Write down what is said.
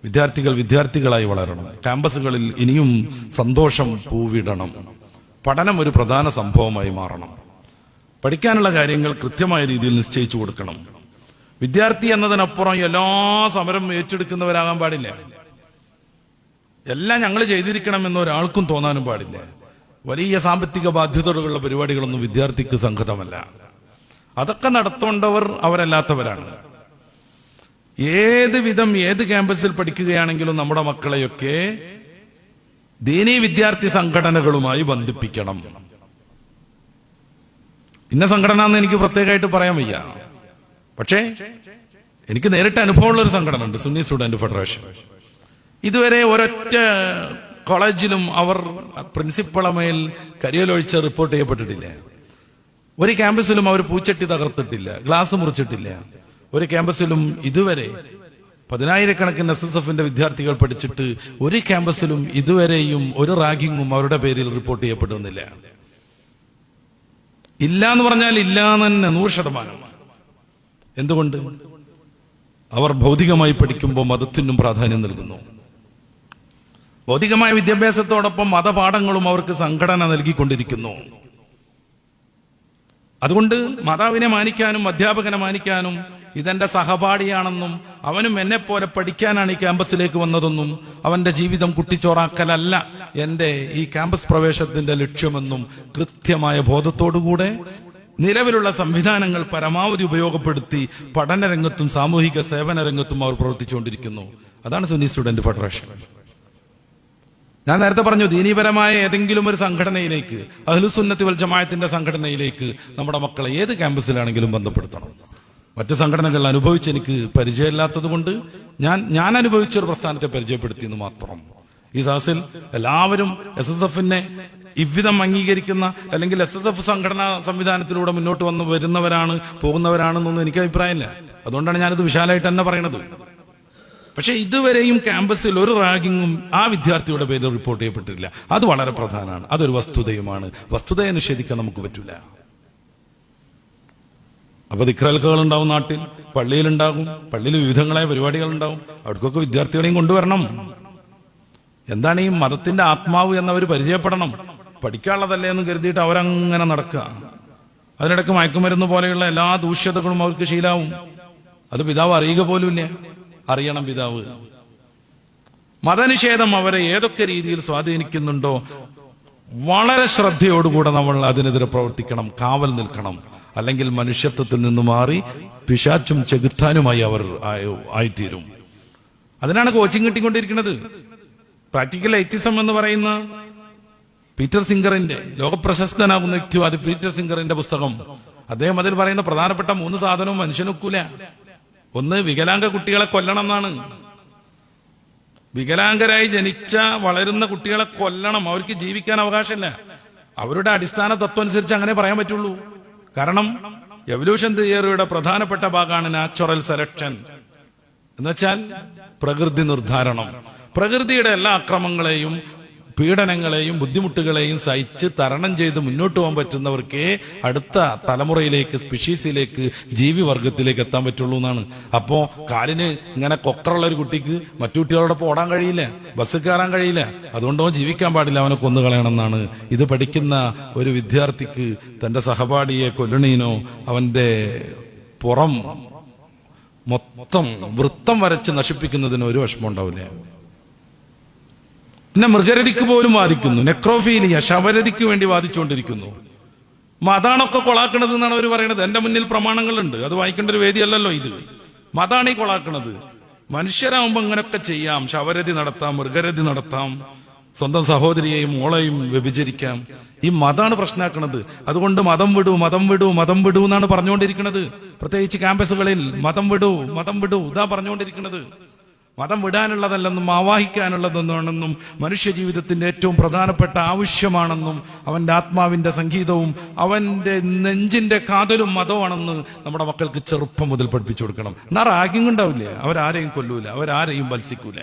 വിദ്യാർത്ഥികളായി വളരണം. ക്യാമ്പസുകളിൽ ഇനിയും സന്തോഷം പൂവിടണം. പഠനം ഒരു പ്രധാന സംഭവമായി മാറണം. പഠിക്കാനുള്ള കാര്യങ്ങൾ കൃത്യമായ രീതിയിൽ നിശ്ചയിച്ചു കൊടുക്കണം. വിദ്യാർത്ഥി എന്നതിനപ്പുറം എല്ലാ സമരം ഏറ്റെടുക്കുന്നവരാകാൻ പാടില്ല. എല്ലാം ഞങ്ങൾ ചെയ്തിരിക്കണം എന്ന് ഒരാൾക്കും തോന്നാനും പാടില്ല. വലിയ സാമ്പത്തിക ബാധ്യതകളുള്ള പരിപാടികളൊന്നും വിദ്യാർത്ഥിക്ക് സംഗതമല്ല. അതൊക്കെ നടത്തേണ്ടവർ അവരല്ലാത്തവരാണ്. ഏത് ക്യാമ്പസിൽ പഠിക്കുകയാണെങ്കിലും നമ്മുടെ മക്കളെയൊക്കെ ദീനീ വിദ്യാർത്ഥി സംഘടനകളുമായി ബന്ധിപ്പിക്കണം. ഇന്ന സംഘടന എന്ന് എനിക്ക് പ്രത്യേകമായിട്ട് പറയാൻ വയ്യ. പക്ഷേ എനിക്ക് നേരിട്ട് അനുഭവമുള്ള ഒരു സംഘടന ഉണ്ട്, സുന്നി സ്റ്റുഡന്റ് ഫെഡറേഷൻ. ഇതുവരെ ഒരൊറ്റ കോളേജിലും അവർ പ്രിൻസിപ്പളമേൽ കരിയലൊഴിച്ച് റിപ്പോർട്ട് ചെയ്യപ്പെട്ടിട്ടില്ല. ഒരു ക്യാമ്പസിലും അവർ പൂച്ചട്ടി തകർത്തിട്ടില്ല, ഗ്ലാസ് മുറിച്ചിട്ടില്ല. ഒരു ക്യാമ്പസിലും ഇതുവരെ 10,000-കണക്കിന് SSFന്റെ വിദ്യാർത്ഥികൾ പഠിച്ചിട്ട് ഒരു ക്യാമ്പസിലും ഇതുവരെയും ഒരു റാഗിങ്ങും അവരുടെ പേരിൽ റിപ്പോർട്ട് ചെയ്യപ്പെടുന്നില്ല. ഇല്ല എന്ന് പറഞ്ഞാൽ ഇല്ല എന്ന് തന്നെ 100%. എന്തുകൊണ്ട്? അവർ ഭൗതികമായി പഠിക്കുമ്പോൾ മതത്തിനും പ്രാധാന്യം നൽകുന്നു. ഭൗതികമായ വിദ്യാഭ്യാസത്തോടൊപ്പം മതപാഠങ്ങളും അവർക്ക് സംഘടന നൽകിക്കൊണ്ടിരിക്കുന്നു. അതുകൊണ്ട് മാതാവിനെ മാനിക്കാനും അധ്യാപകനെ മാനിക്കാനും ഇതെന്റെ സഹപാഠിയാണെന്നും അവനും എന്നെ പോലെ പഠിക്കാനാണ് ഈ ക്യാമ്പസിലേക്ക് വന്നതെന്നും അവന്റെ ജീവിതം കുട്ടിച്ചോറാക്കലല്ല എന്റെ ഈ ക്യാമ്പസ് പ്രവേശനത്തിന്റെ ലക്ഷ്യമെന്നും കൃത്യമായ ബോധത്തോടുകൂടെ നിലവിലുള്ള സംവിധാനങ്ങൾ പരമാവധി ഉപയോഗപ്പെടുത്തി പഠനരംഗത്തും സാമൂഹിക സേവന രംഗത്തും അവർ പ്രവർത്തിച്ചുകൊണ്ടിരിക്കുന്നു. അതാണ് സുന്നി സ്റ്റുഡന്റ് ഫെഡറേഷൻ. ഞാൻ നേരത്തെ പറഞ്ഞു, ദീനീപരമായ ഏതെങ്കിലും ഒരു സംഘടനയിലേക്ക്, അഹ്ലുസുന്നത്തി വൽ ജമാഅത്തിന്റെ സംഘടനയിലേക്ക് നമ്മുടെ മക്കളെ ഏത് ക്യാമ്പസിലാണെങ്കിലും ബന്ധപ്പെടുത്തണം. മറ്റു സംഘടനകൾ അനുഭവിച്ച് എനിക്ക് പരിചയമില്ലാത്തത് കൊണ്ട് ഞാൻ അനുഭവിച്ചൊരു പ്രസ്ഥാനത്തെ പരിചയപ്പെടുത്തിയെന്ന് മാത്രം. ഈ സദസ്സിൽ എല്ലാവരും SSFനെ ഇவ்விധം അംഗീകരിക്കുന്ന അല്ലെങ്കിൽ SSF സംഘടനാ സംവിധാനത്തിലൂടെ മുന്നോട്ട് വരുന്നവരാണ് പോകുന്നവരാണെന്നൊന്നും എനിക്ക് അഭിപ്രായമില്ല. അതുകൊണ്ടാണ് ഞാനിത് വിശാലമായിട്ട് തന്നെ പറയണത്. പക്ഷെ ഇതുവരെയും ക്യാമ്പസിൽ ഒരു റാഗിങ്ങും ആ വിദ്യാർത്ഥിയുടെ പേരിൽ റിപ്പോർട്ട് ചെയ്യപ്പെട്ടിട്ടില്ല. അത് വളരെ പ്രധാനമാണ്. അതൊരു വസ്തുതയുമാണ്. വസ്തുതയെ നിഷേധിക്കാൻ നമുക്ക് പറ്റൂല. അപ്പൊ ദിക്റൽക്കുകൾ ഉണ്ടാവും, നാട്ടിൽ പള്ളിയിലുണ്ടാകും, പള്ളിയിൽ വിവിധങ്ങളായ പരിപാടികൾ ഉണ്ടാവും. അവിടേക്കൊക്കെ വിദ്യാർത്ഥികളെയും കൊണ്ടുവരണം. എന്താണ് ഈ മതത്തിന്റെ ആത്മാവ് എന്നവർ പരിചയപ്പെടണം. പഠിക്കാനുള്ളതല്ലേ എന്ന് കരുതിയിട്ട് അവരങ്ങനെ നടക്കുക. അതിനിടയ്ക്ക് മയക്കുമരുന്ന് പോലെയുള്ള എല്ലാ ദൂഷ്യതകളും അവർക്ക് ശീലാവും. അത് പിതാവ് അറിയുക പോലുമില്ല. അറിയണം പിതാവ്. മതനിഷേധം അവരെ ഏതൊക്കെ രീതിയിൽ സ്വാധീനിക്കുന്നുണ്ടോ വളരെ ശ്രദ്ധയോടുകൂടെ നമ്മൾ അതിനെതിരെ പ്രവർത്തിക്കണം, കാവൽ നിൽക്കണം. അല്ലെങ്കിൽ മനുഷ്യത്വത്തിൽ നിന്ന് മാറി പിശാച്ചും ചെകുത്താനുമായി അവർ ആയിത്തീരും. അതിനാണ് കോച്ചിങ് കിട്ടിക്കൊണ്ടിരിക്കുന്നത്. പ്രാക്ടിക്കൽ എത്തിസം എന്ന് പറയുന്ന പീറ്റർ സിംഗറിന്റെ, ലോകപ്രശസ്തനാകുന്ന യുക്തിവാദി പീറ്റർ സിംഗറിന്റെ പുസ്തകം, അദ്ദേഹം അതിൽ പറയുന്ന പ്രധാനപ്പെട്ട 3 സാധനവും മനുഷ്യനൊക്കൂല. ഒന്ന്, വികലാംഗ കുട്ടികളെ കൊല്ലണം എന്നാണ്. വികലാംഗരായി ജനിച്ച വളരുന്ന കുട്ടികളെ കൊല്ലണം. അവർക്ക് ജീവിക്കാൻ അവകാശമില്ല. അവരുടെ അടിസ്ഥാന തത്വം അനുസരിച്ച് അങ്ങനെ പറയാൻ പറ്റുള്ളൂ. കാരണം എവല്യൂഷൻ തിയറിയുടെ പ്രധാനപ്പെട്ട ഭാഗമാണ് നാച്ചുറൽ സെലക്ഷൻ. എന്നുവെച്ചാൽ പ്രകൃതി നിർദ്ധാരണം. പ്രകൃതിയുടെ എല്ലാ അക്രമങ്ങളെയും പീഡനങ്ങളെയും ബുദ്ധിമുട്ടുകളെയും സഹിച്ച് തരണം ചെയ്ത് മുന്നോട്ട് പോകാൻ പറ്റുന്നവർക്കേ അടുത്ത തലമുറയിലേക്ക്, സ്പീഷീസിലേക്ക്, ജീവിവർഗത്തിലേക്ക് എത്താൻ പറ്റുള്ളൂ എന്നാണ്. അപ്പോ കാലിന് ഇങ്ങനെ കൊക്കറുള്ള ഒരു കുട്ടിക്ക് മറ്റു കുട്ടികളോടൊപ്പം ഓടാൻ കഴിയില്ല, ബസ് കയറാൻ കഴിയില്ല. അതുകൊണ്ടോ ജീവിക്കാൻ പാടില്ല, അവനെ കൊന്നുകളയണമെന്നാണ്. ഇത് പഠിക്കുന്ന ഒരു വിദ്യാർത്ഥിക്ക് തന്റെ സഹപാഠിയെ കൊല്ലണീനോ അവന്റെ പുറം മൊത്തം വൃത്തം വരച്ച് നശിപ്പിക്കുന്നതിന് ഒരു വിഷമം ഉണ്ടാവില്ല. പിന്നെ മൃഗരതിക്ക് പോലും വാദിക്കുന്നു. നെക്രോഫീലിയ, ശവരതിക്ക് വേണ്ടി വാദിച്ചുകൊണ്ടിരിക്കുന്നു. മതാണൊക്കെ കൊളാക്കണത് എന്നാണ് അവർ പറയുന്നത്. എന്റെ മുന്നിൽ പ്രമാണങ്ങളുണ്ട്, അത് വായിക്കേണ്ട ഒരു വേദിയല്ലല്ലോ ഇത്. മതാണ് ഈ കൊളാക്കണത്. മനുഷ്യരാകുമ്പോ ഇങ്ങനെയൊക്കെ ചെയ്യാം. ശവരതി നടത്താം, മൃഗരതി നടത്താം, സ്വന്തം സഹോദരിയെയും മോളെയും വ്യഭിചരിക്കാം. ഈ മതാണ് പ്രശ്നമാക്കണത്. അതുകൊണ്ട് മതം വിടൂ, മതം വിടൂ, മതം വിടൂ എന്നാണ് പറഞ്ഞുകൊണ്ടിരിക്കുന്നത്. പ്രത്യേകിച്ച് ക്യാമ്പസുകളിൽ മതം വിടൂ, മതം വിടൂ ഇതാ പറഞ്ഞുകൊണ്ടിരിക്കുന്നത്. മതം വിടാനുള്ളതല്ലെന്നും ആവാഹിക്കാനുള്ളതെന്നാണെന്നും മനുഷ്യ ജീവിതത്തിന്റെ ഏറ്റവും പ്രധാനപ്പെട്ട ആവശ്യമാണെന്നും അവന്റെ ആത്മാവിന്റെ സംഗീതവും അവന്റെ നെഞ്ചിന്റെ കാതലും മതമാണെന്ന് നമ്മുടെ മക്കൾക്ക് ചെറുപ്പം മുതൽ പഠിപ്പിച്ചു കൊടുക്കണം. എന്നാ റാഗിങ് ഉണ്ടാവില്ല. അവരാരെയും കൊല്ലൂല, അവരാരെയും വത്സിക്കൂല.